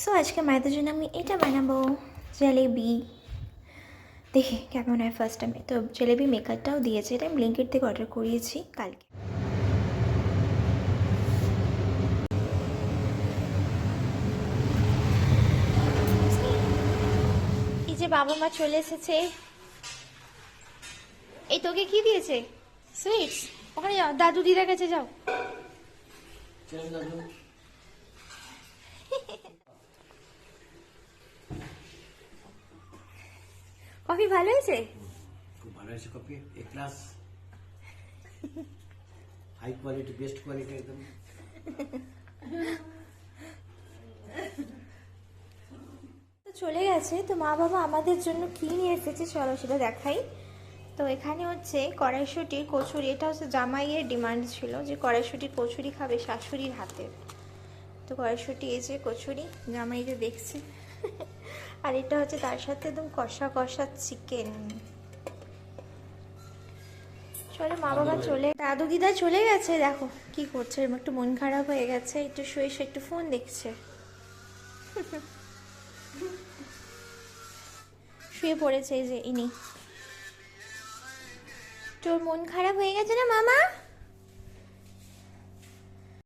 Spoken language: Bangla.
সো আজকে মায়েদের জন্য আমি এটা বানাবো, জলেবি। দেখি কেমন হয় ফার্স্ট টাইমে। তো জলেবি মেকারটাও দিয়েছে, এটা আমি ব্লিঙ্কিট থেকে অর্ডার করিয়েছি কালকে। এই যে বাবা মা চলে এসেছে। এই তোকে কি দিয়েছে? সুইটস। ওখানে যাও, দাদু দিদার কাছে যাও। কফি ভালো হয়েছে? খুব ভালো হয়েছে coffee, A class, high quality, best quality একদম। তো চলে গেছে। তো মা বাবা আমাদের জন্য কি নিয়ে এসেছে চলো সেটা দেখাই। তো এখানে হচ্ছে কড়াইশুঁটির কচুরি। এটা হচ্ছে জামাইয়ের ডিমান্ড ছিল যে কড়াইশুঁটির কচুরি খাবে শাশুড়ির হাতে। তো কড়াইশুঁটি এই যে কচুরি, জামাই যে দেখছে। আর এটা হচ্ছে তার সাথে একদম কষা কষা চিকেন। চলো মা বাবা চলে, দাদু দিদা চলে গেছে। দেখো কি করছে, এরকম একটু মন খারাপ হয়ে গেছে, একটু শুয়ে শুয়ে একটু ফোন দেখছে। শুয়ে পড়েছে এই যে ইনি। তোর মন খারাপ হয়ে গেছে না মামা?